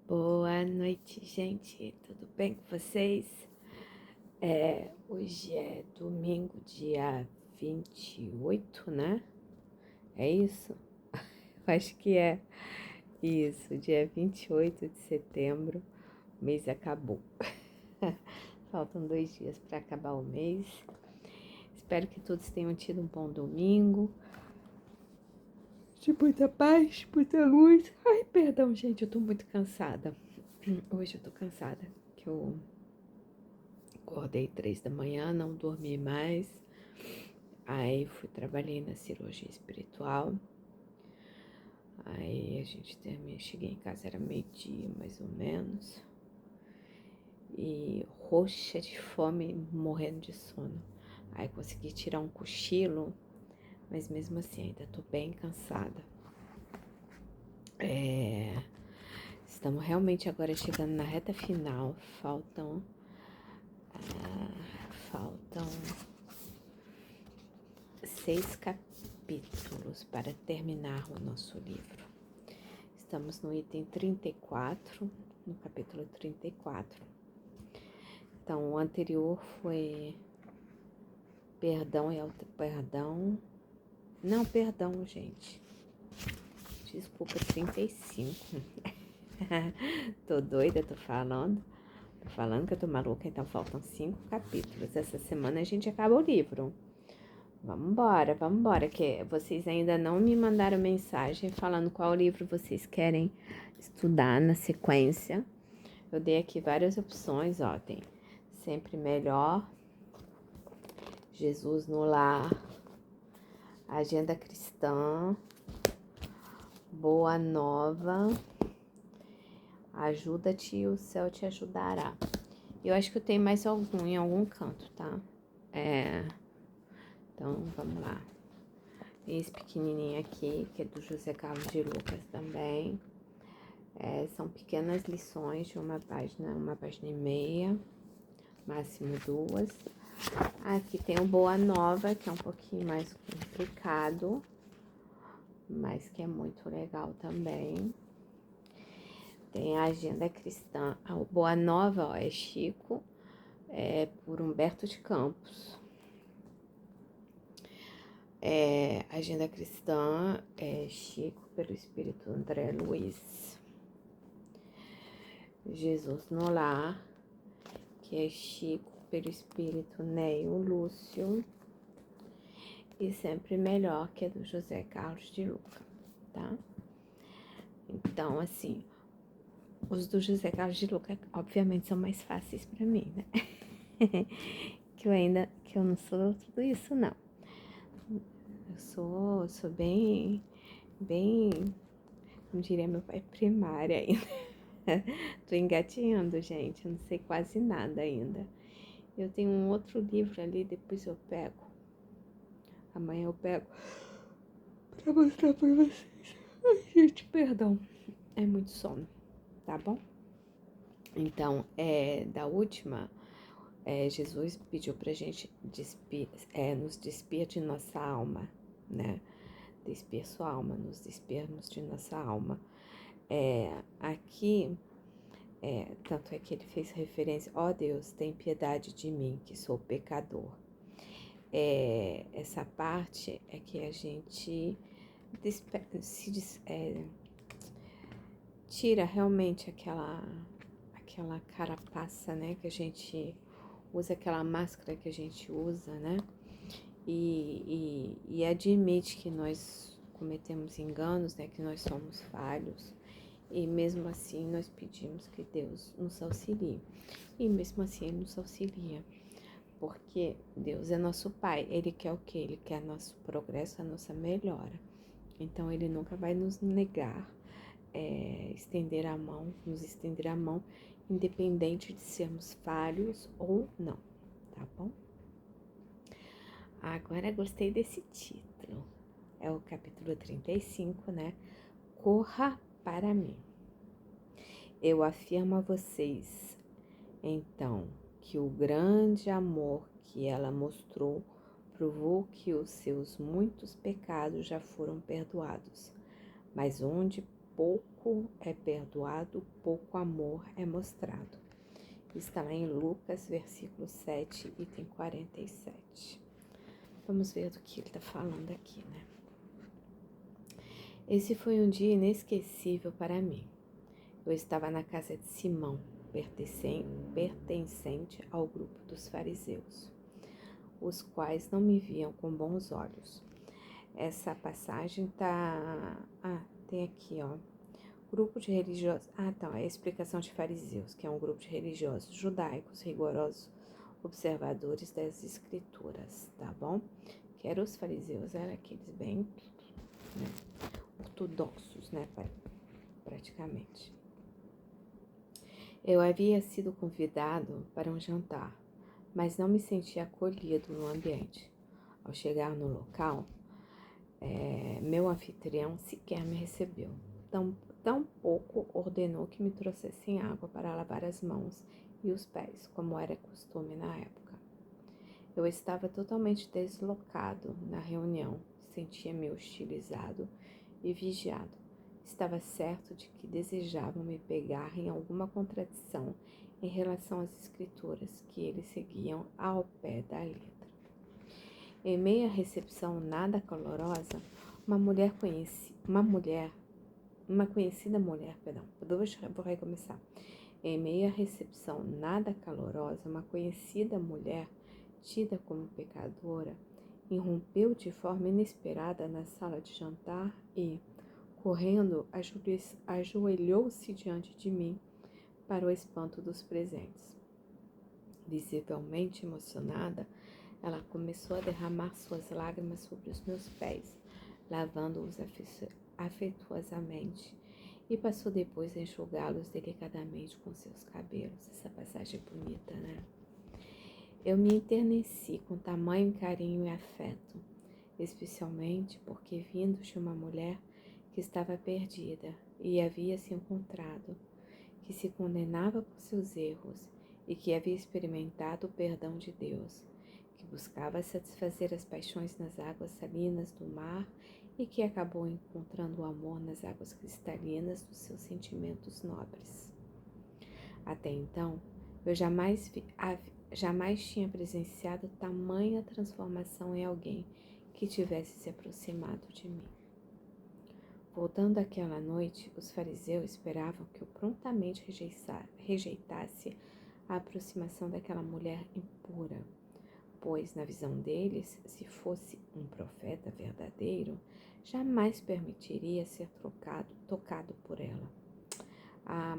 Boa noite, gente. Tudo bem com vocês? Hoje é domingo, dia 28, né? É isso? Eu acho que é isso, dia 28 de setembro. O mês acabou. Faltam 2 dias para acabar o mês. Espero que todos tenham tido um bom domingo. De muita paz, muita luz. Ai, perdão, gente, eu tô muito cansada. Hoje eu tô cansada, que eu acordei 3 da manhã, não dormi mais. Aí trabalhei na cirurgia espiritual. Aí a gente cheguei em casa, era meio-dia mais ou menos. E roxa de fome, morrendo de sono. Aí consegui tirar um cochilo, mas mesmo assim ainda tô bem cansada. Estamos realmente agora chegando na reta final. Faltam 6 capítulos para terminar o nosso livro. Estamos no item 34, no capítulo 34. Então, o anterior foi perdão e auto-perdão. Não, perdão, gente. Desculpa, 35. Tô doida, tô falando. Tô falando que eu tô maluca, então faltam 5 capítulos. Essa semana a gente acaba o livro. Vamos embora, que vocês ainda não me mandaram mensagem falando qual livro vocês querem estudar na sequência. Eu dei aqui várias opções, ó, tem Sempre Melhor, Jesus no Lar, Agenda Cristã, Boa Nova, Ajuda-te e o Céu te ajudará. Eu acho que eu tenho mais algum em algum canto, tá? Então, vamos lá. Tem esse pequenininho aqui, que é do José Carlos de Lucas também. São pequenas lições de uma página e meia, máximo 2. Aqui tem o Boa Nova, que é um pouquinho mais complicado, mas que é muito legal também. Tem a Agenda Cristã. O Boa Nova, ó, é Chico, por Humberto de Campos. Agenda Cristã é Chico, pelo Espírito André Luiz. Jesus no Lar, que é Chico, pelo Espírito Neio Lúcio. E Sempre Melhor, que é do José Carlos de Luca, tá? Então, assim, os do José Carlos de Luca, obviamente, são mais fáceis pra mim, né? que eu não sou tudo isso, não. Eu sou bem, como diria meu pai, primária ainda. Tô engatinhando, gente, eu não sei quase nada ainda. Eu tenho um outro livro ali, depois eu pego. Amanhã eu pego pra mostrar pra vocês. Ai, gente, perdão. É muito sono, tá bom? Então, da última, Jesus pediu pra gente nos despir de nossa alma, né? Despir sua alma, nos despirmos de nossa alma. Aqui, tanto é que ele fez referência, ó Deus, tem piedade de mim, que sou pecador. Essa parte é que a gente tira realmente aquela carapaça, né, que a gente usa, aquela máscara que a gente usa, né, e admite que nós cometemos enganos, né, que nós somos falhos, e mesmo assim nós pedimos que Deus nos auxilie, e mesmo assim Ele nos auxilia, porque Deus é nosso Pai, Ele quer o quê? Ele quer nosso progresso, a nossa melhora, então Ele nunca vai nos negar, nos estender a mão, independente de sermos falhos ou não, tá bom? Agora gostei desse título, é o capítulo 35, né? Corra para mim. Eu afirmo a vocês, então, que o grande amor que ela mostrou provou que os seus muitos pecados já foram perdoados. Mas onde pouco é perdoado, pouco amor é mostrado. Está lá em Lucas, versículo 7, item 47. Vamos ver do que ele está falando aqui, né? Esse foi um dia inesquecível para mim. Eu estava na casa de Simão, pertencente ao grupo dos fariseus, os quais não me viam com bons olhos. Essa passagem tá... tem aqui, ó. Grupo de religiosos... é a explicação de fariseus, que é um grupo de religiosos judaicos, rigorosos, observadores das escrituras, tá bom? Que eram os fariseus, eram aqueles bem, né, ortodoxos, né, praticamente. Eu havia sido convidado para um jantar, mas não me sentia acolhido no ambiente. Ao chegar no local, meu anfitrião sequer me recebeu. Tampouco ordenou que me trouxessem água para lavar as mãos e os pés, como era costume na época. Eu estava totalmente deslocado na reunião, sentia-me hostilizado e vigiado. Estava certo de que desejavam me pegar em alguma contradição em relação às escrituras que eles seguiam ao pé da letra. Em meio à recepção nada calorosa, uma conhecida mulher, vou recomeçar. Em meio à recepção nada calorosa, uma conhecida mulher, tida como pecadora, irrompeu de forma inesperada na sala de jantar e, correndo, ajoelhou-se diante de mim, para o espanto dos presentes. Visivelmente emocionada, ela começou a derramar suas lágrimas sobre os meus pés, lavando-os afetuosamente, e passou depois a enxugá-los delicadamente com seus cabelos. Essa passagem é bonita, né? Eu me enterneci com tamanho carinho e afeto, especialmente porque, vindo de uma mulher que estava perdida e havia se encontrado, que se condenava por seus erros e que havia experimentado o perdão de Deus, que buscava satisfazer as paixões nas águas salinas do mar e que acabou encontrando o amor nas águas cristalinas dos seus sentimentos nobres. Até então, eu jamais tinha presenciado tamanha transformação em alguém que tivesse se aproximado de mim. Voltando àquela noite, os fariseus esperavam que eu prontamente rejeitasse a aproximação daquela mulher impura, pois, na visão deles, se fosse um profeta verdadeiro, jamais permitiria ser tocado por ela.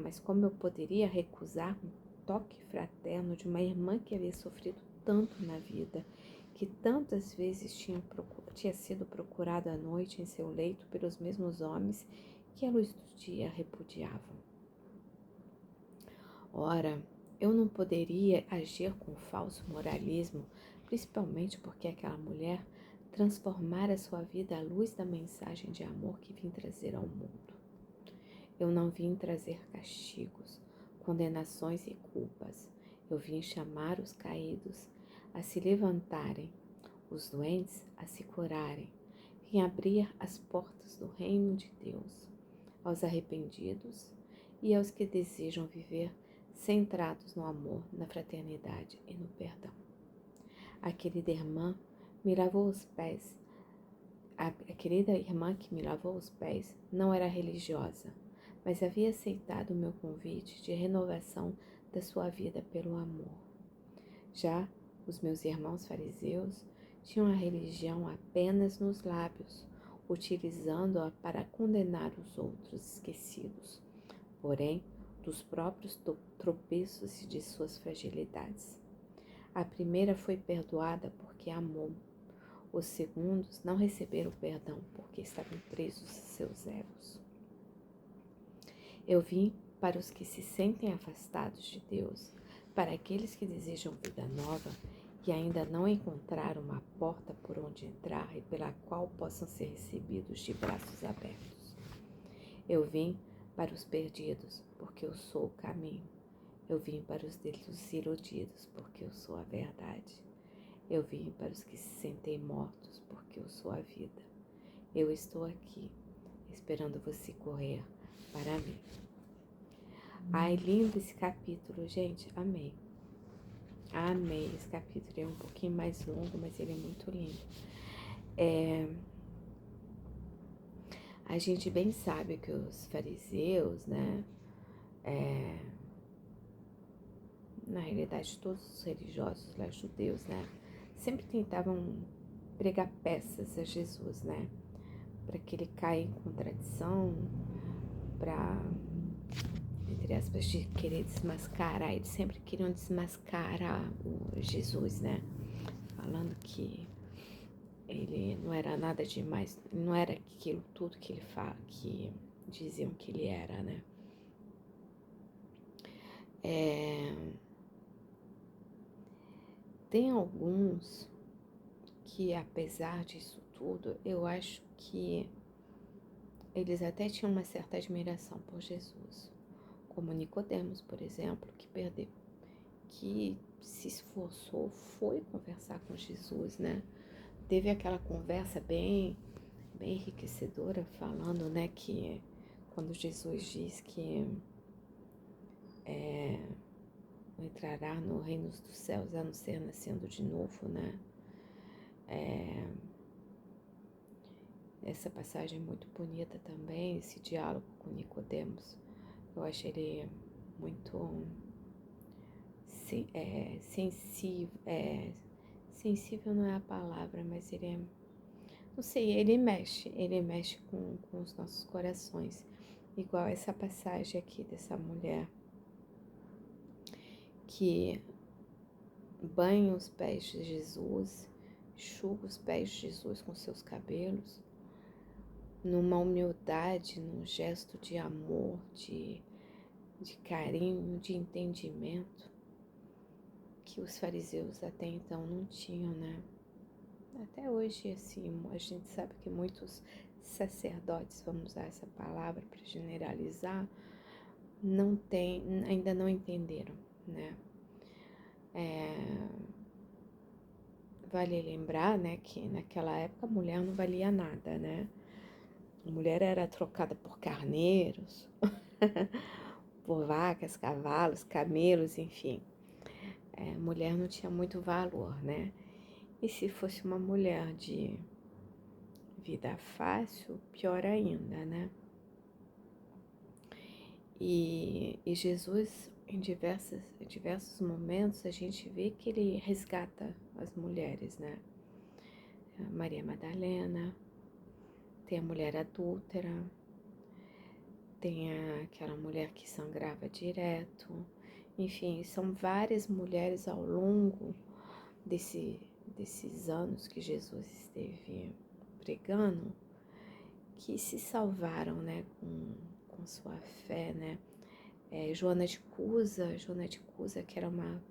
Mas como eu poderia recusar um toque fraterno de uma irmã que havia sofrido tanto na vida, que tantas vezes tinha sido procurada à noite em seu leito pelos mesmos homens que à luz do dia repudiavam? Ora, eu não poderia agir com falso moralismo, principalmente porque aquela mulher transformara sua vida à luz da mensagem de amor que vim trazer ao mundo. Eu não vim trazer castigos, condenações e culpas. Eu vim chamar os caídos a se levantarem, os doentes a se curarem. Vim abrir as portas do reino de Deus aos arrependidos e aos que desejam viver centrados no amor, na fraternidade e no perdão. A querida irmã me lavou os pés. A querida irmã que me lavou os pés não era religiosa, mas havia aceitado o meu convite de renovação da sua vida pelo amor. Já os meus irmãos fariseus tinham a religião apenas nos lábios, utilizando-a para condenar os outros esquecidos, porém, dos próprios tropeços e de suas fragilidades. A primeira foi perdoada porque amou. Os segundos não receberam perdão porque estavam presos a seus egos. Eu vim para os que se sentem afastados de Deus, para aqueles que desejam vida nova e ainda não encontraram uma porta por onde entrar e pela qual possam ser recebidos de braços abertos. Eu vim para os perdidos, porque eu sou o caminho. Eu vim para os desiludidos, porque eu sou a verdade. Eu vim para os que se sentem mortos, porque eu sou a vida. Eu estou aqui, esperando você correr para mim. Ai, lindo esse capítulo, gente, amei. Amei esse capítulo, é um pouquinho mais longo, mas ele é muito lindo. A gente bem sabe que os fariseus, né, na realidade todos os religiosos lá, judeus, né, sempre tentavam pregar peças a Jesus, né, para que ele caia em contradição, para, entre aspas, de querer desmascarar. Eles sempre queriam desmascarar o Jesus, né, falando que ele não era nada demais, não era aquilo tudo que ele fala, que diziam que ele era, né. Tem alguns que, apesar disso tudo, eu acho que eles até tinham uma certa admiração por Jesus, como Nicodemos, por exemplo, que se esforçou, foi conversar com Jesus, né? Teve aquela conversa bem enriquecedora, falando, né, que quando Jesus diz que não entrará no reino dos céus a não ser nascendo de novo, né? Essa passagem é muito bonita também, esse diálogo com Nicodemos. Eu acho ele muito sensível. Sensível não é a palavra, mas ele é. Não sei, ele mexe com os nossos corações. Igual essa passagem aqui dessa mulher que banha os pés de Jesus, enxuga os pés de Jesus com seus cabelos, numa humildade, num gesto de amor, de carinho, de entendimento, que os fariseus até então não tinham, né? Até hoje, assim, a gente sabe que muitos sacerdotes, vamos usar essa palavra para generalizar, ainda não entenderam, né? Vale lembrar, né, que naquela época a mulher não valia nada, né? A mulher era trocada por carneiros, por vacas, cavalos, camelos, enfim. A mulher não tinha muito valor, né? E se fosse uma mulher de vida fácil, pior ainda, né? E Jesus, em diversos momentos, a gente vê que ele resgata as mulheres, né? A Maria Madalena, tem a mulher adúltera, tem aquela mulher que sangrava direto. Enfim, são várias mulheres ao longo desses anos que Jesus esteve pregando, que se salvaram, né, com sua fé, né? Joana de Cusa, que era uma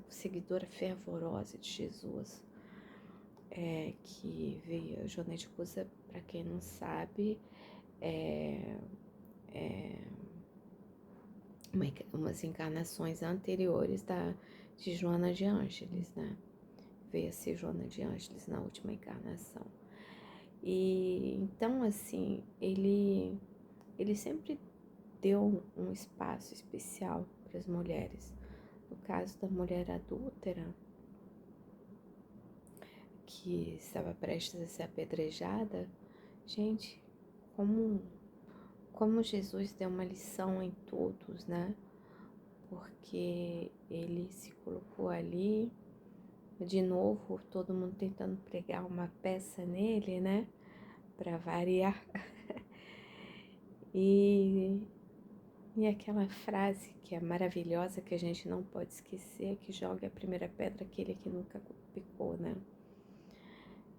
seguidora fervorosa de Jesus, que veio. Joana de Cusa, para quem não sabe, umas encarnações anteriores de Joana de Ângeles, né? Veio a ser Joana de Ângeles na última encarnação. E então, assim, ele sempre deu um espaço especial para as mulheres. No caso da mulher adúltera, que estava prestes a ser apedrejada, gente, como Jesus deu uma lição em todos, né? Porque ele se colocou ali, de novo, todo mundo tentando pregar uma peça nele, né? Para variar. E aquela frase que é maravilhosa, que a gente não pode esquecer, que joga a primeira pedra aquele que nunca pecou, né?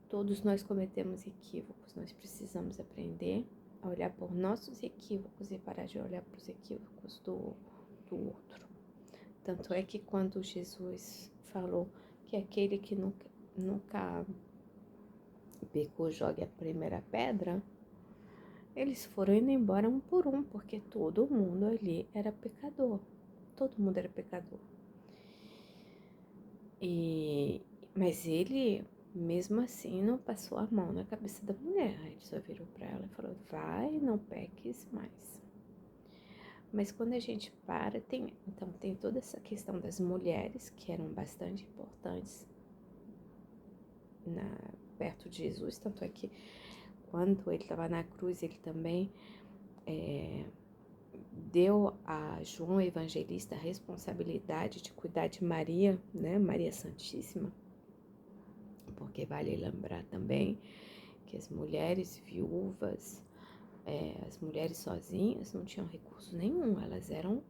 Todos nós cometemos equívocos, nós precisamos aprender a olhar por nossos equívocos e parar de olhar para os equívocos do outro. Tanto é que quando Jesus falou que aquele que nunca pecou jogue a primeira pedra, eles foram indo embora um por um, porque todo mundo ali era pecador. Todo mundo era pecador. Mas ele Mesmo assim, não passou a mão na cabeça da mulher. Ele só virou para ela e falou: vai, não peques mais. Mas quando a gente para, tem toda essa questão das mulheres, que eram bastante importantes perto de Jesus. Tanto é que quando ele estava na cruz, ele também deu a João Evangelista a responsabilidade de cuidar de Maria, né, Maria Santíssima, porque vale lembrar também que as mulheres viúvas, as mulheres sozinhas não tinham recurso nenhum, elas eram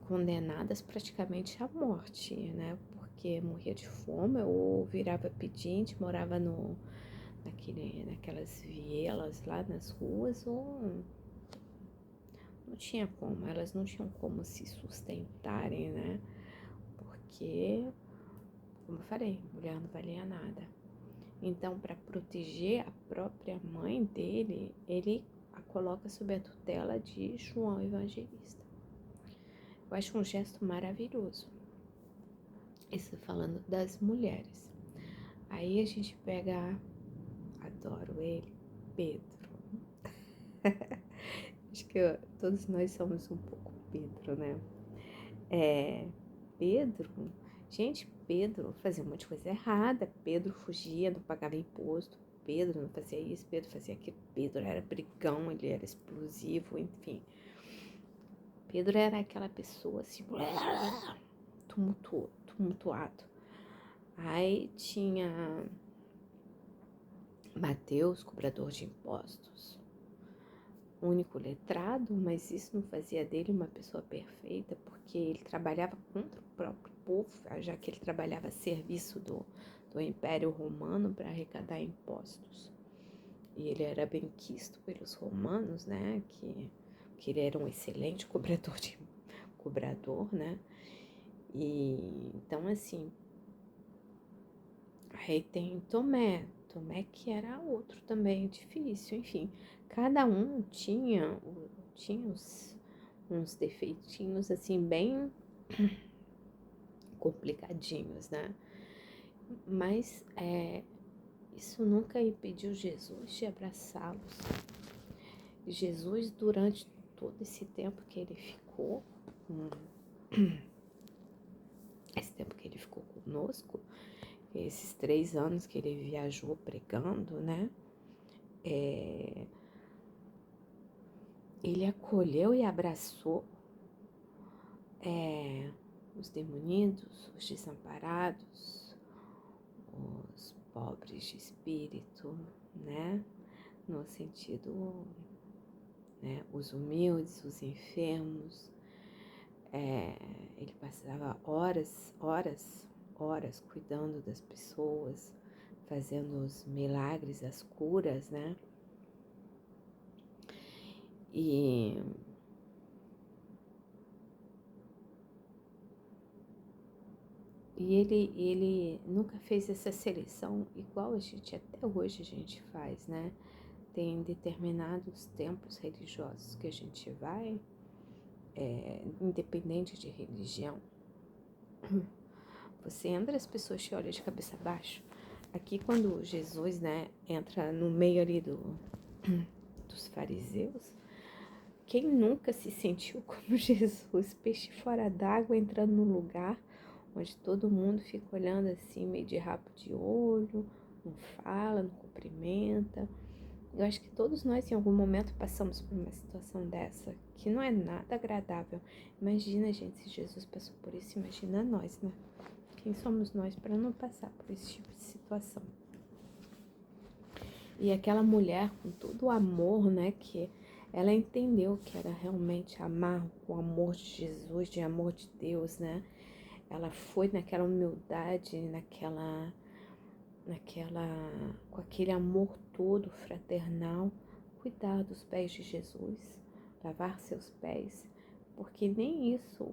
condenadas praticamente à morte, né, porque morria de fome ou virava pedinte, morava naquelas vielas lá nas ruas, ou não tinha como, elas não tinham como se sustentarem, né? Porque, como eu falei, mulher não valia nada. Então, para proteger a própria mãe dele, ele a coloca sob a tutela de João Evangelista. Eu acho um gesto maravilhoso. Isso falando das mulheres. Aí a gente pega, adoro ele, Pedro. Acho que todos nós somos um pouco Pedro, né? Pedro, gente, Pedro fazia um monte de coisa errada. Pedro fugia, não pagava imposto. Pedro não fazia isso, Pedro fazia aquilo. Pedro era brigão, ele era explosivo, enfim. Pedro era aquela pessoa assim, tumultuado. Aí tinha Mateus, cobrador de impostos, único letrado, mas isso não fazia dele uma pessoa perfeita, porque ele trabalhava contra o próprio povo, já que ele trabalhava a serviço do Império Romano para arrecadar impostos. E ele era bem quisto pelos romanos, né, que ele era um excelente cobrador, né, e então assim, aí tem Tomé que era outro também difícil, enfim, cada um tinha uns defeitinhos assim bem complicadinhos, né? Mas isso nunca impediu Jesus de abraçá-los. Jesus, durante todo esse tempo que ele ficou, conosco, esses 3 anos que ele viajou pregando, né? Ele acolheu e abraçou os demonidos, os desamparados, os pobres de espírito, né? No sentido, né? Os humildes, os enfermos. Ele passava horas cuidando das pessoas, fazendo os milagres, as curas, né? E ele nunca fez essa seleção igual até hoje a gente faz, né? Tem determinados templos religiosos que a gente vai, independente de religião. Você entra, as pessoas te olham de cabeça baixa. Aqui quando Jesus, né, entra no meio ali dos fariseus, quem nunca se sentiu como Jesus, peixe fora d'água, entrando num lugar onde todo mundo fica olhando assim, meio de rabo de olho, não fala, não cumprimenta. Eu acho que todos nós em algum momento passamos por uma situação dessa, que não é nada agradável. Imagina, gente, se Jesus passou por isso, imagina nós, né? Quem somos nós para não passar por esse tipo de situação? E aquela mulher, com todo o amor, né, que ela entendeu que era realmente amar o amor de Jesus, de amor de Deus, né? Ela foi naquela humildade, com aquele amor todo fraternal, cuidar dos pés de Jesus, lavar seus pés, porque nem isso,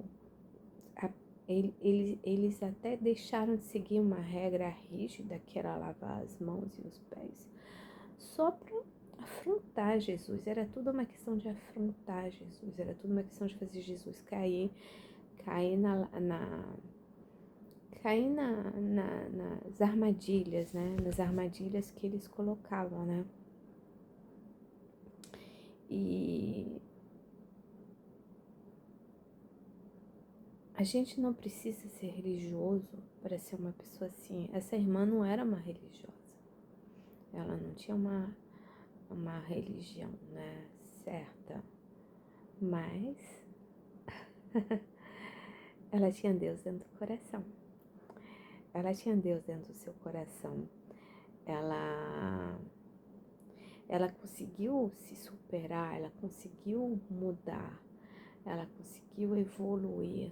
eles até deixaram de seguir uma regra rígida, que era lavar as mãos e os pés, só para afrontar Jesus. Era tudo uma questão de afrontar Jesus, era tudo uma questão de fazer Jesus cair cair nas armadilhas, né? Nas armadilhas que eles colocavam, né? E a gente não precisa ser religioso para ser uma pessoa assim. Essa irmã não era uma religiosa. Ela não tinha uma religião, né, certa. Mas ela tinha Deus dentro do coração. Ela tinha Deus dentro do seu coração. Ela conseguiu se superar, ela conseguiu mudar, ela conseguiu evoluir,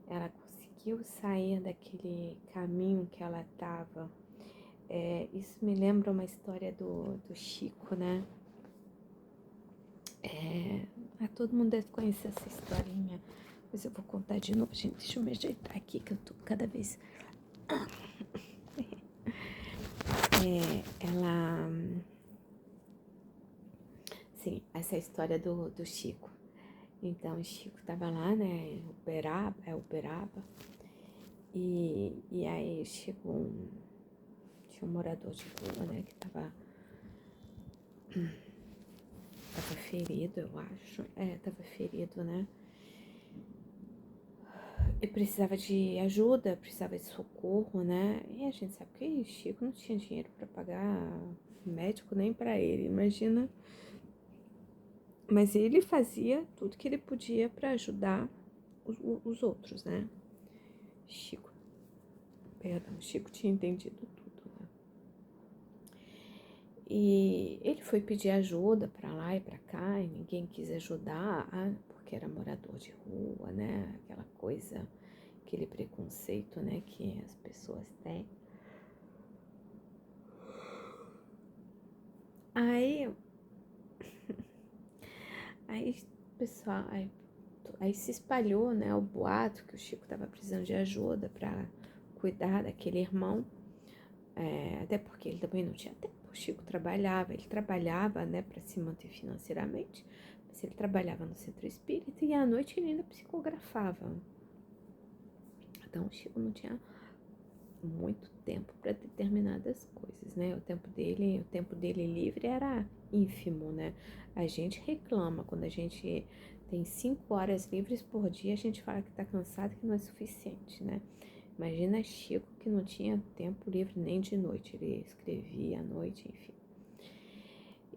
ela conseguiu sair daquele caminho que ela estava. Isso me lembra uma história do Chico, né? Todo mundo deve conhecer essa historinha, mas eu vou contar de novo, gente. Deixa eu me ajeitar aqui, que eu tô cada vez... Sim, essa é a história do Chico. Então, o Chico tava lá, né, Uberaba, e aí chegou tinha um morador de rua, né, que tava ferido, eu acho. Tava ferido, né? E precisava de ajuda, precisava de socorro, né? E a gente sabe que Chico não tinha dinheiro para pagar médico nem para ele, imagina. Mas ele fazia tudo que ele podia para ajudar os outros, né? Chico tinha entendido tudo, né? E ele foi pedir ajuda para lá e para cá e ninguém quis ajudar, porque era morador de rua, né? Aquela coisa, aquele preconceito, né, que as pessoas têm. Aí pessoal, aí se espalhou, né, o boato que o Chico estava precisando de ajuda para cuidar daquele irmão, até porque ele também não tinha tempo. O Chico ele trabalhava, né, para se manter financeiramente, mas ele trabalhava no centro espírita e à noite ele ainda psicografava. Então o Chico não tinha muito tempo para determinadas coisas, né? O tempo dele livre era ínfimo, né? A gente reclama quando a gente tem 5 horas livres por dia, a gente fala que tá cansado, que não é suficiente, né? Imagina Chico, que não tinha tempo livre nem de noite, ele escrevia à noite, enfim.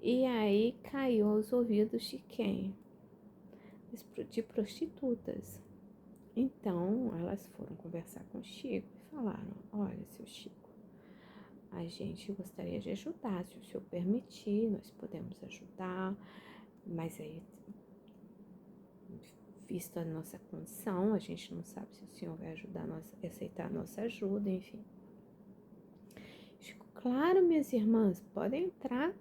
E aí caiu aos ouvidos de quem? De prostitutas. Então elas foram conversar com o Chico e falaram: olha, seu Chico, a gente gostaria de ajudar, se o senhor permitir, nós podemos ajudar, mas aí, visto a nossa condição, a gente não sabe se o senhor vai aceitar a nossa ajuda, enfim. Chico, claro, minhas irmãs, podem entrar,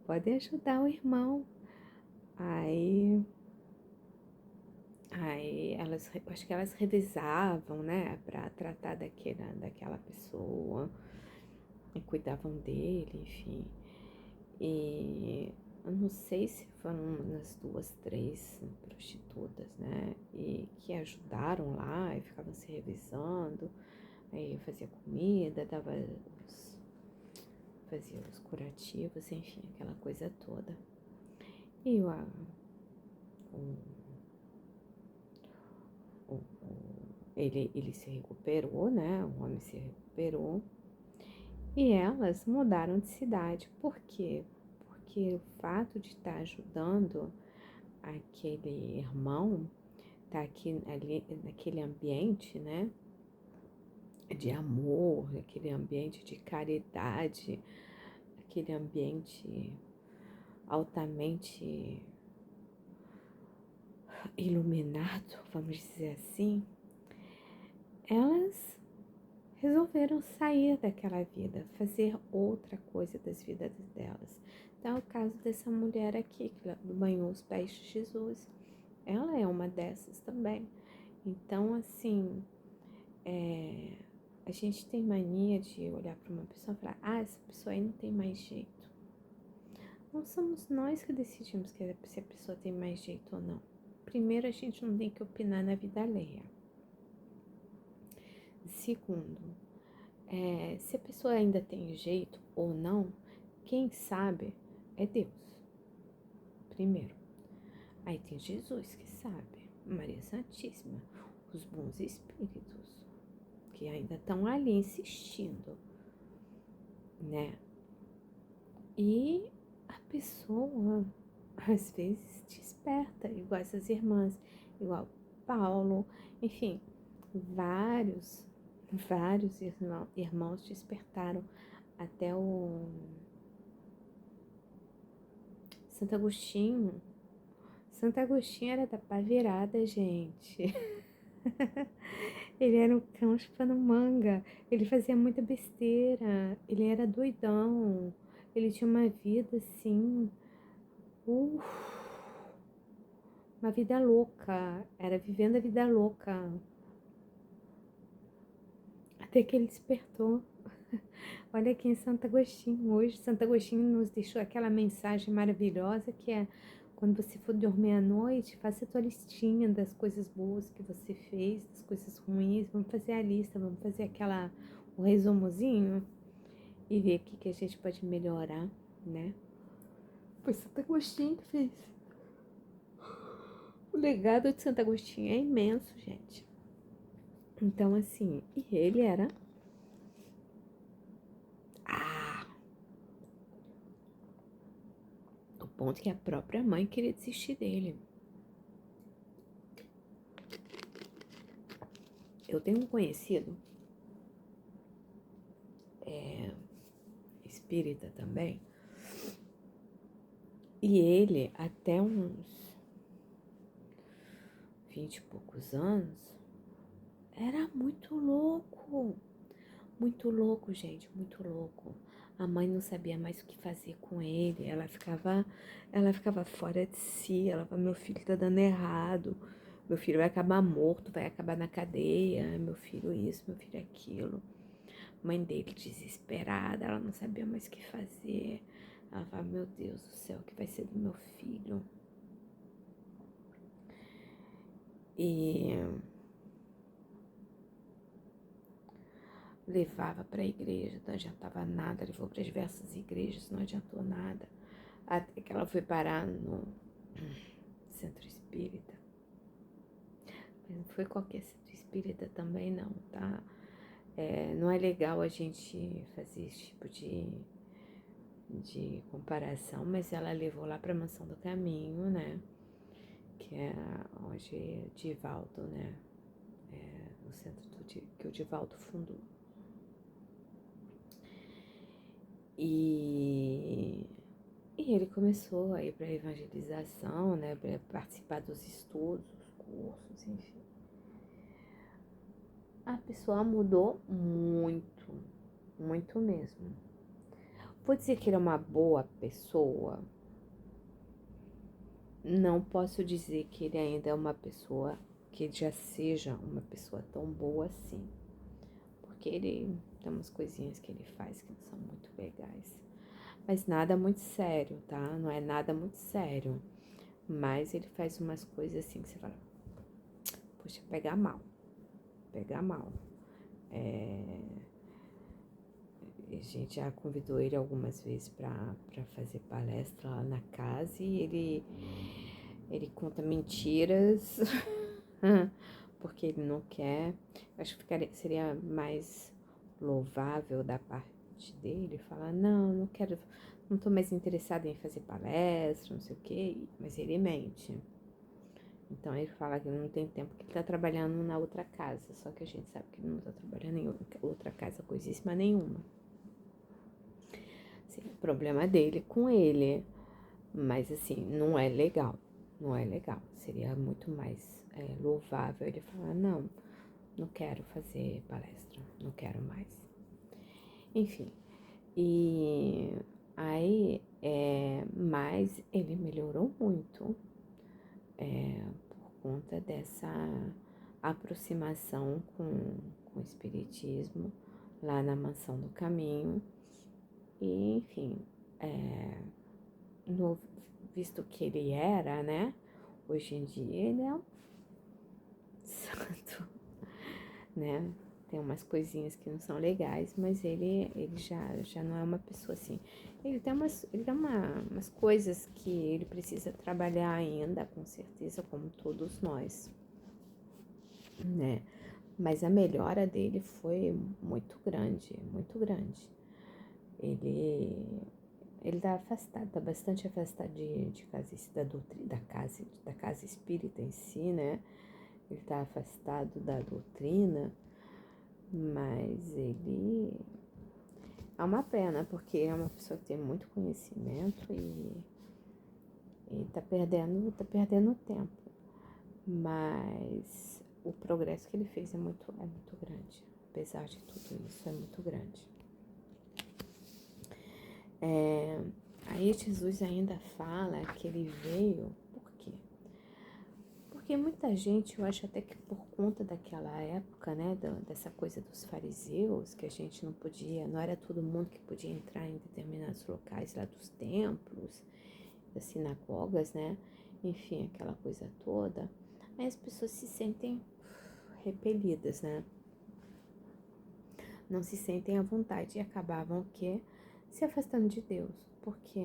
podem ajudar o irmão. Aí acho que elas revisavam, né, para tratar daquela pessoa, e cuidavam dele, enfim. E eu não sei se foram umas 2, 3 prostitutas, né, e que ajudaram lá e ficavam se revisando, aí fazia comida, fazia os curativos, enfim, aquela coisa toda. E ele se recuperou, né? O homem se recuperou. E elas mudaram de cidade. Por quê? Porque o fato de estar ajudando aquele irmão, estar ali naquele ambiente, né? De amor, aquele ambiente de caridade, aquele ambiente altamente iluminado, vamos dizer assim, elas resolveram sair daquela vida, fazer outra coisa das vidas delas. Então, é o caso dessa mulher aqui, que banhou os pés de Jesus. Ela é uma dessas também. Então, assim, a gente tem mania de olhar para uma pessoa e falar: essa pessoa aí não tem mais jeito. Não somos nós que decidimos se a pessoa tem mais jeito ou não. Primeiro, a gente não tem que opinar na vida alheia. Segundo, se a pessoa ainda tem jeito ou não, quem sabe é Deus, primeiro. Aí tem Jesus que sabe, Maria Santíssima, os bons espíritos, que ainda estão ali insistindo, né? E a pessoa, às vezes, desperta, igual essas irmãs, igual Paulo, enfim, vários irmãos despertaram, até o Santo Agostinho. Santo Agostinho era da pá virada, gente. Ele era um cão chupando manga. Ele fazia muita besteira. Ele era doidão. Ele tinha uma vida assim. Uh, uma vida louca. Era vivendo a vida louca. Até que ele despertou. Olha aqui em Santo Agostinho hoje. Santo Agostinho nos deixou aquela mensagem maravilhosa que é: quando você for dormir à noite, faça a tua listinha das coisas boas que você fez, das coisas ruins. Vamos fazer a lista, vamos fazer o resumozinho e ver o que a gente pode melhorar, né? Foi Santo Agostinho que fez. O legado de Santo Agostinho é imenso, gente. Então, assim, e ele era... o ponto que a própria mãe queria desistir dele. Eu tenho um conhecido, espírita também, e ele, até uns 20 e poucos anos, era muito louco, gente, muito louco. A mãe não sabia mais o que fazer com ele, ela ficava fora de si, ela falava: meu filho tá dando errado, meu filho vai acabar morto, vai acabar na cadeia, meu filho isso, meu filho aquilo. Mãe dele desesperada, ela não sabia mais o que fazer. Ela falava: meu Deus do céu, o que vai ser do meu filho? E levava para a igreja, não adiantava nada, levou para diversas igrejas, não adiantou nada, até que ela foi parar no centro espírita. Mas não foi qualquer centro espírita também não, tá? Não é legal a gente fazer esse tipo de comparação, mas ela levou lá para a Mansão do Caminho, né? Que é onde Divaldo, né? O centro que o Divaldo fundou. E ele começou a ir para a evangelização, né? Para participar dos estudos, dos cursos, enfim. A pessoa mudou muito, muito mesmo. Vou dizer que ele é uma boa pessoa? Não posso dizer que ele ainda é uma pessoa, que ele já seja uma pessoa tão boa assim. Porque ele tem umas coisinhas que ele faz que não são muito legais. Mas nada muito sério, tá? Não é nada muito sério. Mas ele faz umas coisas assim que você fala: poxa, pega mal. Pega mal. A gente já convidou ele algumas vezes para fazer palestra lá na casa e ele conta mentiras porque ele não quer. Acho que seria mais louvável da parte dele falar: não quero, não tô mais interessada em fazer palestra, não sei o quê, mas ele mente. Então ele fala que não tem tempo, que ele tá trabalhando na outra casa, só que a gente sabe que ele não tá trabalhando em outra casa coisíssima nenhuma. Assim, o problema dele com ele, mas assim, não é legal, seria muito mais louvável ele falar: não quero fazer palestra, não quero mais. Enfim, e aí, mas ele melhorou muito por conta dessa aproximação com o espiritismo lá na Mansão do Caminho. E, enfim, visto que ele era, né? Hoje em dia ele é um santo, né? tem umas coisinhas que não são legais, mas ele já não é uma pessoa assim. Ele tem umas coisas que ele precisa trabalhar ainda, com certeza, como todos nós, né? Mas a melhora dele foi muito grande, muito grande. Ele tá afastado, tá bastante afastado de casa, da casa espírita em si, né? Ele tá afastado da doutrina, mas ele é uma pena, porque é uma pessoa que tem muito conhecimento e tá perdendo tempo. Mas o progresso que ele fez é muito grande. Apesar de tudo isso, é muito grande. Aí Jesus ainda fala que ele veio, por quê? Porque muita gente, eu acho até que por conta daquela época, né, dessa coisa dos fariseus, que a gente não era todo mundo que podia entrar em determinados locais lá dos templos, das sinagogas, né, enfim, aquela coisa toda, aí as pessoas se sentem repelidas, né, não se sentem à vontade e acabavam o quê? Se afastando de Deus, porque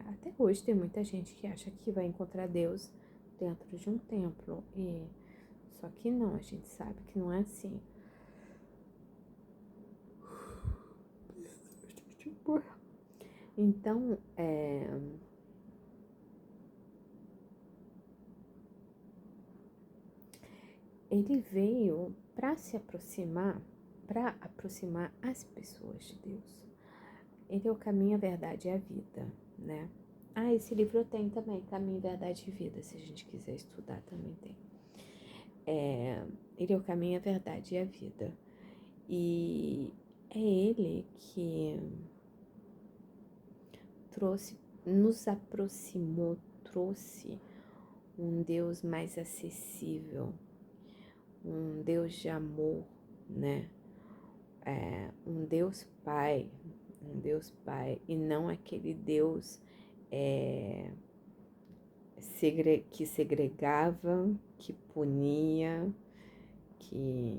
até hoje tem muita gente que acha que vai encontrar Deus dentro de um templo, e só que não, a gente sabe que não é assim. Então, ele veio para aproximar as pessoas de Deus. Ele é o caminho, a verdade e a vida, né? Esse livro tem também, Caminho, Verdade e Vida, se a gente quiser estudar também tem. Ele é o caminho, a verdade e a vida. E é ele que nos aproximou, trouxe um Deus mais acessível, um Deus de amor, né? Um Deus Pai, e não aquele Deus que segregava, que punia, que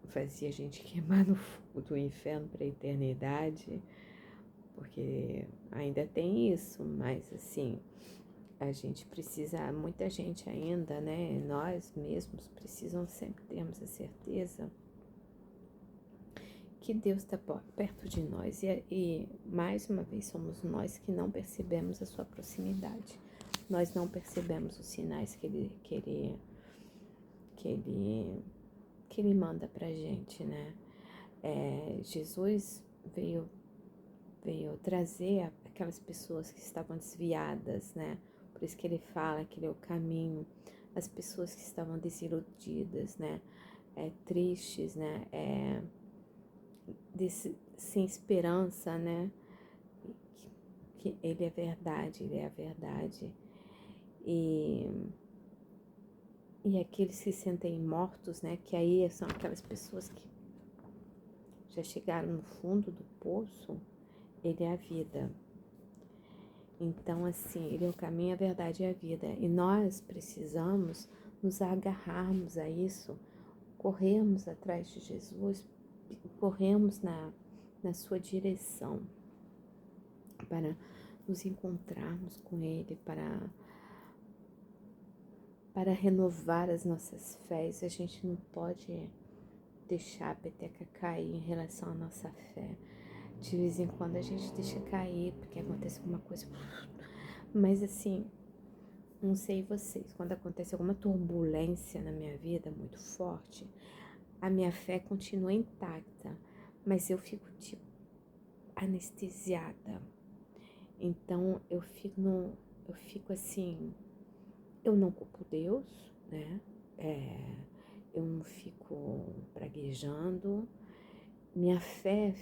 fazia a gente queimar no fogo do inferno para a eternidade, porque ainda tem isso, mas assim, a gente precisa, muita gente ainda, né, nós mesmos precisam sempre termos a certeza que Deus está perto de nós e mais uma vez somos nós que não percebemos a sua proximidade, nós não percebemos os sinais que ele manda pra gente, né? Jesus veio trazer aquelas pessoas que estavam desviadas, né? Por isso que ele fala que ele é o caminho, as pessoas que estavam desiludidas, né? Tristes, né? Sem esperança, né? Que ele é a verdade. E aqueles que se sentem mortos, né? Que aí são aquelas pessoas que já chegaram no fundo do poço, ele é a vida. Então, assim, ele é o caminho, a verdade e a vida. E nós precisamos nos agarrarmos a isso, corrermos atrás de Jesus, corrermos na sua direção, para nos encontrarmos com ele, para renovar as nossas fés. A gente não pode deixar a peteca cair em relação à nossa fé. De vez em quando a gente deixa cair, porque acontece alguma coisa. Mas assim, não sei vocês, quando acontece alguma turbulência na minha vida muito forte, a minha fé continua intacta, mas eu fico tipo anestesiada. Então eu fico assim, eu não culpo Deus, né? Eu não fico praguejando. Minha fé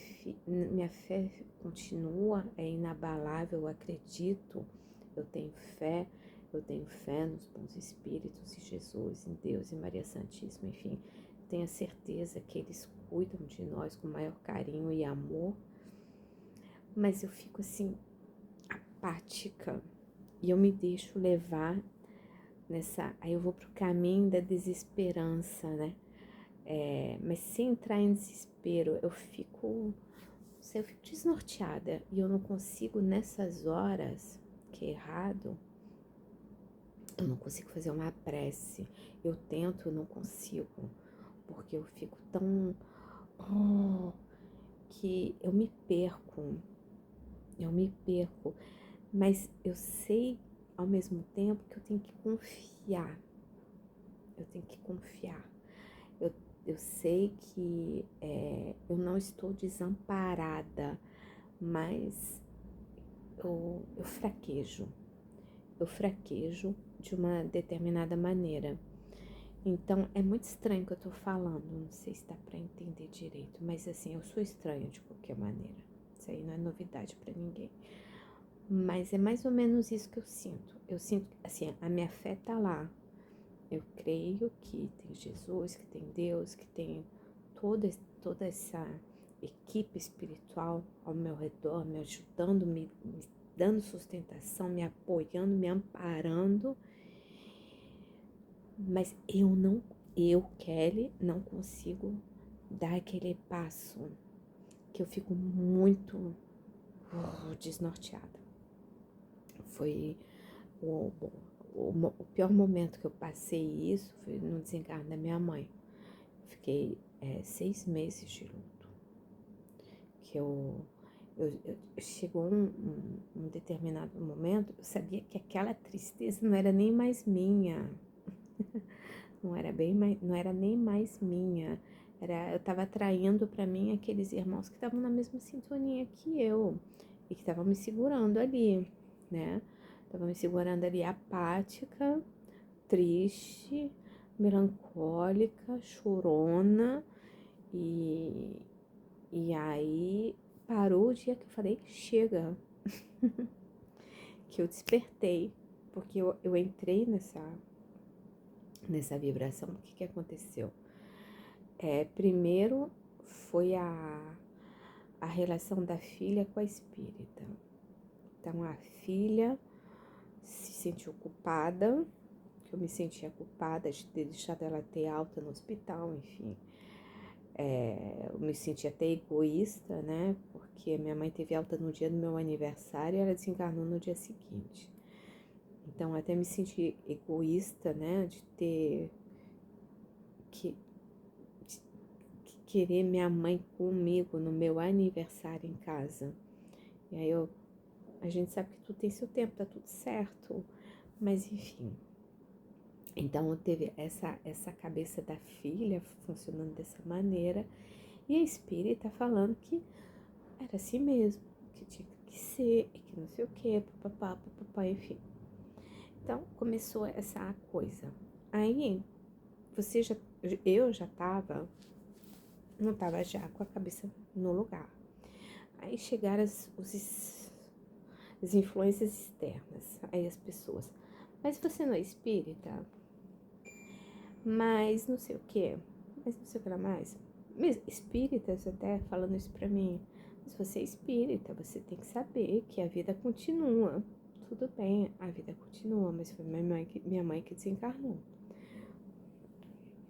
continua, é inabalável, eu acredito, eu tenho fé nos bons espíritos, em Jesus, em Deus, em Maria Santíssima, enfim, tenho a certeza que eles cuidam de nós com maior carinho e amor, mas eu fico assim, apática, e eu me deixo levar aí eu vou pro caminho da desesperança, né? Mas sem entrar em desespero, eu fico desnorteada e eu não consigo nessas horas, que é errado, eu não consigo fazer uma prece. Eu tento, eu não consigo, porque eu fico tão que eu me perco, mas eu sei ao mesmo tempo que eu tenho que confiar, eu sei que eu não estou desamparada, mas eu fraquejo de uma determinada maneira. Então, é muito estranho o que eu tô falando, não sei se dá pra entender direito, mas assim, eu sou estranha de qualquer maneira. Isso aí não é novidade pra ninguém. Mas é mais ou menos isso que eu sinto. Eu sinto, assim, a minha fé tá lá. Eu creio que tem Jesus, que tem Deus, que tem toda essa equipe espiritual ao meu redor, me ajudando, me dando sustentação, me apoiando, me amparando. Mas Kelly, não consigo dar aquele passo que eu fico muito desnorteada. Foi o pior momento que eu passei isso foi no desencarne da minha mãe. Fiquei 6 meses de luto. Que chegou um determinado momento, eu sabia que aquela tristeza não era nem mais minha. Não era nem mais minha. Eu estava atraindo para mim aqueles irmãos que estavam na mesma sintonia que eu e que estavam me segurando ali, né? Estavam me segurando ali apática, triste, melancólica, chorona. E aí parou o dia que eu falei, chega. Que eu despertei, porque eu entrei nessa vibração. O que aconteceu? Primeiro foi a relação da filha com a espírita. Então a filha se sentiu culpada, que eu me sentia culpada de ter deixado ela ter alta no hospital, enfim. Eu me senti até egoísta, né? Porque minha mãe teve alta no dia do meu aniversário e ela desencarnou no dia seguinte. Então até me senti egoísta, né? De ter que querer minha mãe comigo no meu aniversário em casa. E aí a gente sabe que tudo tem seu tempo, tá tudo certo. Mas enfim. Então teve essa cabeça da filha funcionando dessa maneira. E a espírita falando que era assim mesmo, que tinha que ser, e que não sei o que, papapá, enfim. Então começou essa coisa. Aí eu já não tava já com a cabeça no lugar. Aí chegaram as influências externas, aí as pessoas. Mas você não é espírita? Mas não sei o que, mas não sei o que lá mais. Espíritas até falando isso pra mim. Mas você é espírita, você tem que saber que a vida continua. Tudo bem, a vida continua, mas foi minha mãe que desencarnou.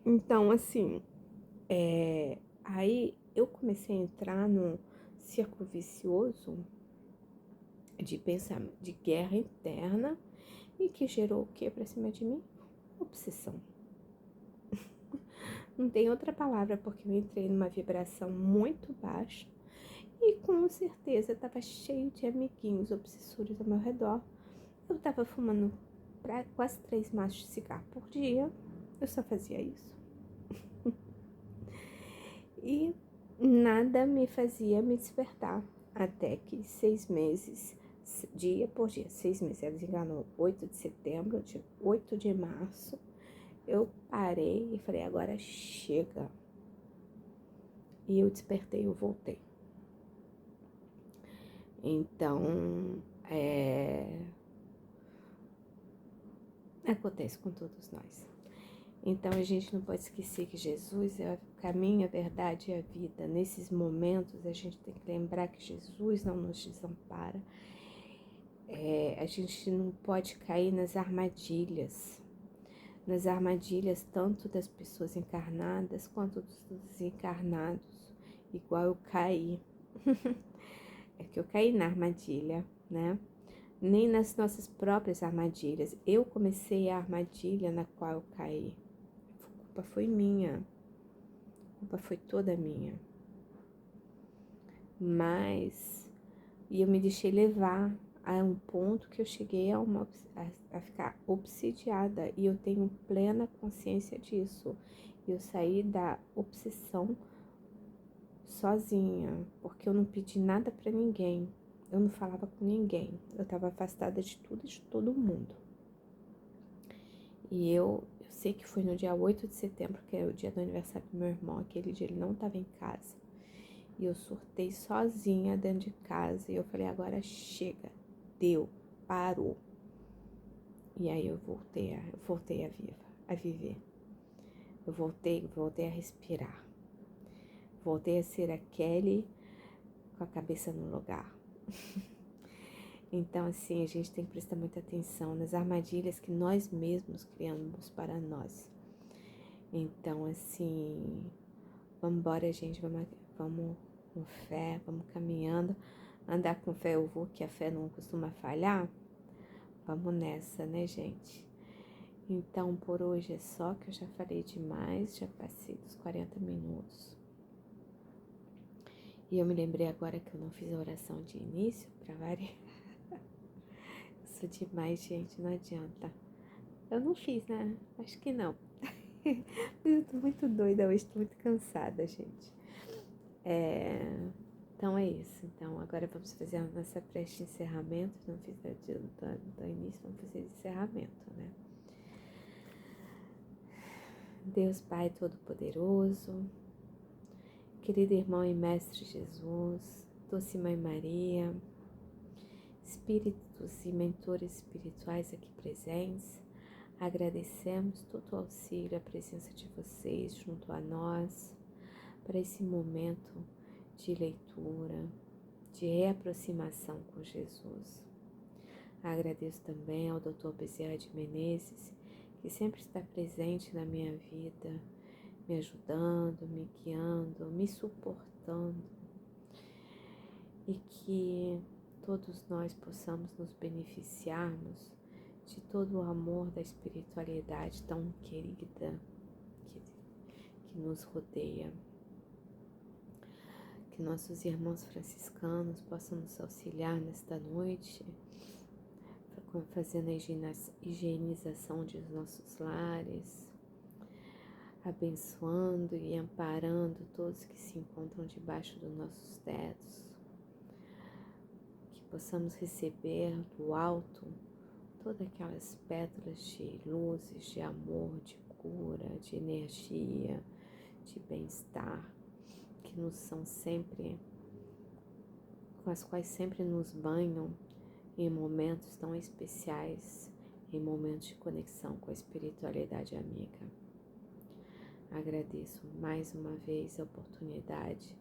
Então, assim, aí eu comecei a entrar num círculo vicioso de pensamento, de guerra interna, e que gerou o que pra cima de mim? Obsessão. Não tem outra palavra, porque eu entrei numa vibração muito baixa e com certeza estava cheio de amiguinhos obsessores ao meu redor. Eu estava fumando quase 3 maços de cigarro por dia, eu só fazia isso. E nada me fazia me despertar, até que 6 meses, dia por dia, 6 meses, ela desenganou 8 de setembro, dia 8 de março, eu parei e falei, agora chega. E eu despertei, eu voltei. Então, acontece com todos nós. Então, a gente não pode esquecer que Jesus é o caminho, a verdade e a vida. Nesses momentos, a gente tem que lembrar que Jesus não nos desampara. A gente não pode cair nas armadilhas nas armadilhas tanto das pessoas encarnadas quanto dos desencarnados, igual eu caí. É que eu caí na armadilha, né? Nem nas nossas próprias armadilhas. Eu comecei a armadilha na qual eu caí. A culpa foi minha. A culpa foi toda minha. Mas, e eu me deixei levar a um ponto que eu cheguei a ficar obsidiada. E eu tenho plena consciência disso. Eu saí da obsessão sozinha, porque eu não pedi nada pra ninguém. Eu não falava com ninguém. Eu estava afastada de tudo e de todo mundo. E eu sei que foi no dia 8 de setembro, que é o dia do aniversário do meu irmão. Aquele dia ele não estava em casa. E eu surtei sozinha dentro de casa. E eu falei, agora chega. Deu. Parou. E aí eu voltei a viver. Eu voltei a respirar. Voltei a ser a Kelly com a cabeça no lugar. Então, assim, a gente tem que prestar muita atenção nas armadilhas que nós mesmos criamos para nós. Então, assim, vamos embora, gente, vamos com fé, vamos caminhando. Andar com fé eu vou, que a fé não costuma falhar. Vamos nessa, né, gente? Então, por hoje é só, que eu já falei demais, já passei dos 40 minutos. E eu me lembrei agora que eu não fiz a oração de início, pra variar. Isso demais, gente, não adianta. Eu não fiz, né? Acho que não. Eu tô muito doida hoje, tô muito cansada, gente. Então é isso. Então agora vamos fazer a nossa prece de encerramento. Não fiz do início, vamos fazer de encerramento, né? Deus Pai Todo-Poderoso, querido irmão e mestre Jesus, doce Mãe Maria, espíritos e mentores espirituais aqui presentes, agradecemos todo o auxílio, a presença de vocês junto a nós, para esse momento de leitura, de reaproximação com Jesus. Agradeço também ao Dr. Bezerra de Menezes, que sempre está presente na minha vida, me ajudando, me guiando, me suportando, e que todos nós possamos nos beneficiarmos de todo o amor da espiritualidade tão querida que nos rodeia. Que nossos irmãos franciscanos possam nos auxiliar nesta noite, fazendo a higienização de nossos lares, abençoando e amparando todos que se encontram debaixo dos nossos tetos, que possamos receber do alto todas aquelas pétalas de luzes, de amor, de cura, de energia, de bem-estar, que nos são sempre, com as quais sempre nos banham em momentos tão especiais, em momentos de conexão com a espiritualidade amiga. Agradeço mais uma vez a oportunidade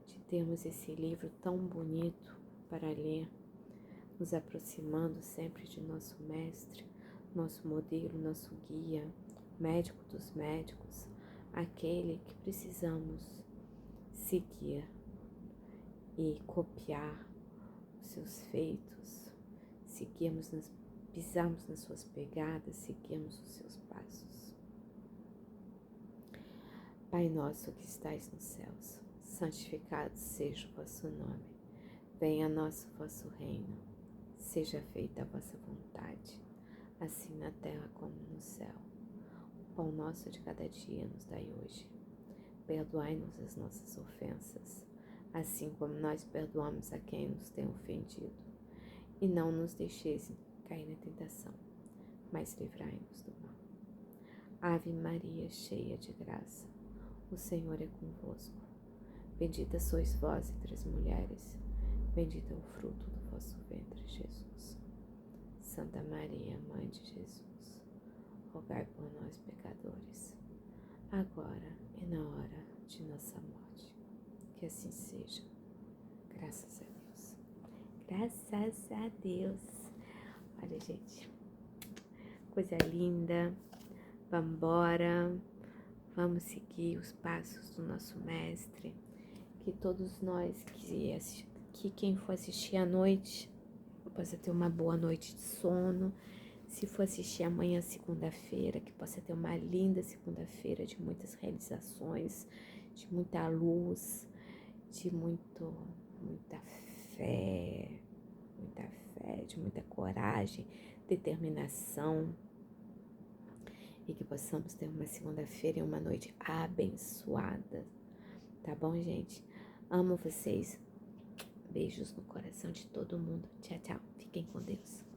de termos esse livro tão bonito para ler, nos aproximando sempre de nosso mestre, nosso modelo, nosso guia, médico dos médicos, aquele que precisamos seguir e copiar os seus feitos, pisarmos nas suas pegadas, seguirmos os seus passos. Pai nosso que estais nos céus, santificado seja o vosso nome. Venha a nós o vosso reino. Seja feita a vossa vontade, assim na terra como no céu. O pão nosso de cada dia nos dai hoje. Perdoai-nos as nossas ofensas, assim como nós perdoamos a quem nos tem ofendido. E não nos deixeis cair na tentação, mas livrai-nos do mal. Ave Maria, cheia de graça, o Senhor é convosco. Bendita sois vós entre as mulheres, bendito é o fruto do vosso ventre, Jesus. Santa Maria, Mãe de Jesus, rogai por nós, pecadores, agora e na hora de nossa morte. Que assim seja. Graças a Deus. Graças a Deus. Olha, gente, coisa linda. Vambora, vamos seguir os passos do nosso mestre. Que todos nós, que quem for assistir à noite, possa ter uma boa noite de sono. Se for assistir amanhã, segunda-feira, que possa ter uma linda segunda-feira de muitas realizações, de muita luz, de muita fé, de muita coragem, determinação. E que possamos ter uma segunda-feira e uma noite abençoada. Tá bom, gente? Amo vocês. Beijos no coração de todo mundo. Tchau, tchau. Fiquem com Deus.